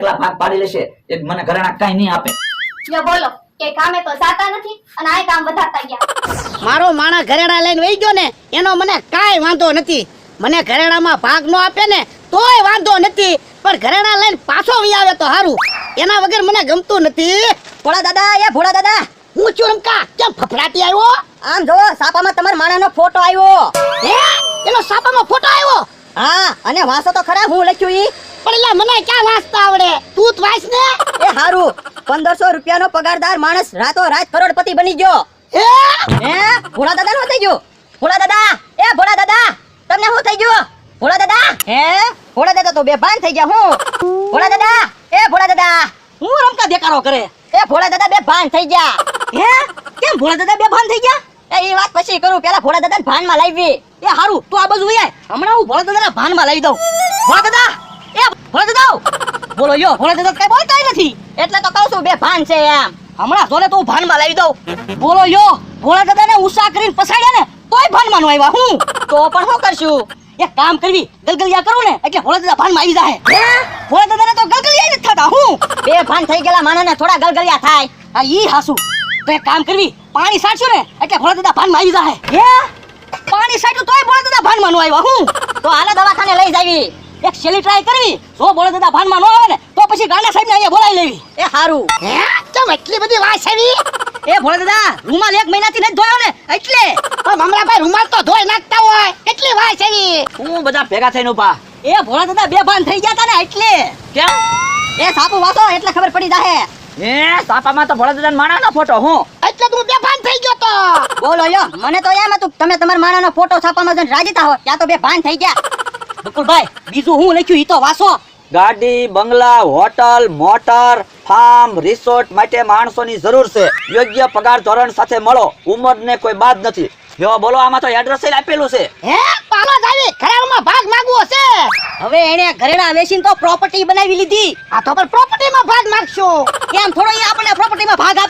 એકલા ભાગ પાડી લેશે એ મને ઘરેણા કાઈ નહીં આપે. યો બોલો કે કામે તો જાતા નથી અને આ કામ વધારતા ગયા. મારો માણસ ઘરેણા લઈને વહી ગયો ને એનો મને કાંઈ વાંધો નથી. મને ઘરેણામાં ભાગ નો આપે ને તોય વાંધો નથી, પણ ઘરેણા લઈને પાછો વહી આવે તો સારું. એના વગર મને ગમતું નથી. ભોળા દાદા, એ ભોળા દાદા, હું છું રમકા, કેમ ફફડાટી આવ્યો? આમ જો સાપામાં તમારા માણાનો ફોટો આવ્યો. હે, એનો સાપામાં ફોટો આવ્યો? હા, અને વાંચો તો ખરા હું લખ્યું ઈ. પણ એલા મને ક્યાં વાંચતા આવડે? તું જ વાંચ ને. એ હારું, 1500 રૂપિયાનો પગારદાર માણસ રાતો રાત કરોડપતિ બની ગયો. હે, હે, ભોળા દાદા નું થઈ ગયું. ભોળા દાદા, એ ભોળા દાદા, તમને શું થઈ ગયું? ભોળા દાદા, હે, ભોળા દાદા તો બેભાન થઈ ગયા. હું ભોળા દાદા, એ ભોળા દાદા, હું રમકા દેખાડો કરે. એ ભોળા દાદા બેભાન થઈ ગયા. હે, કેમ ભોળા દાદા બેભાન થઈ ગયા? એ વાત પછી કરું, પેલા ભોળા દાદા ભાનમાં લાવી. એ હારું, તું આ બાજુ વહી આય. હમણાં હું ભોળા દાદાના ભાનમાં લાવી દઉં. ભોળા દાદા, એ ભોળા દાદા, બોલો યો. ભોળા દાદા કઈ બોલતા નથી એટલે તો કહું છું બેભાન છે એમ. હમણાં જોને તો હું ભાનમાં લાવી દઉં. બોલો યો, ભોળા દાદાને ઉષા કરીને પસાડ્યા ને તોય ભાનમાં નો આવ્યા. હું તો પણ શું કરશું? એક કામ કરવી, ગલગલિયા કરું ને એટલે ભોળા દાદા ભાનમાં આવી જાય. હે, ભોળા દાદાને તો ગલગલિયા નથી થતા. હું બેભાન થઈ ગયેલા માણસને થોડા ગલગલિયા થાય. આ ઈ હાસુ. તો એક કામ કરવી, પાણી સાચું ને એટલે ભોળા દાદા ભાનમાં આવી જાય. હે, પાણી સાચું તોય ભોળા દાદા ભાનમાં નો આવ્યા. હું તો હાલો દવાખાને લઈ જાવી. એક છેલ્લી ટ્રાય કરવી, જો ભોળા દાદા ભાનમાં નો આવે ને તો પછી ગાંડા સાહેબને અહીંયા બોલાવી લેવી. એ હારું. હે, કેમ એટલી બધી વાસ આવી? એ ભોળા દાદા, રૂમાલ 1 મહિનાથી નથી ધોયો ને એટલે. પણ મમરાભાઈ રૂમાલ તો ધોઈ નાખતા હોય, કેટલી વાસ આવી? હું બધા ભેગા થઈને ઉભા. એ ભોળા દાદા બેભાન થઈ ગયા તા ને એટલે. કેમ? એ સાપુ વાસો એટલે ખબર પડી જાહે. હે, સાપામાં તો ભોળા દાદાના માણાનો ફોટો. હું એટલે તું બેભાન થઈ ગયો તો. બોલો યો, મને તો એમ હતું તમે તમારા માણાનો ફોટો છાપામાં જોઈને રાજી થાઓ, ત્યાં તો બેભાન થઈ ગયા. બકુલભાઈ, બીજું હું લખ્યું ઈ તો વાસો. ગાડી, બંગલા, હોટલ, મોટર, ફાર્મ, રિસોર્ટ માટે માણસોની જરૂર છે. યોગ્ય પગાર ધોરણ સાથે મળો. ઉંમરને કોઈ બાદ નથી. જો બોલો, આમાં તો એડ્રેસ આપેલું છે. હે, પાલો જાવી ઘરેણામાં ભાગ માંગવો છે. હવે એને ઘરેણા વેચીને તો પ્રોપર્ટી બનાવી લીધી. આ તો પણ પ્રોપર્ટીમાં ભાગ માંગશો. એમ થોડો ઈ આપણને પ્રોપર્ટીમાં ભાગ આપે.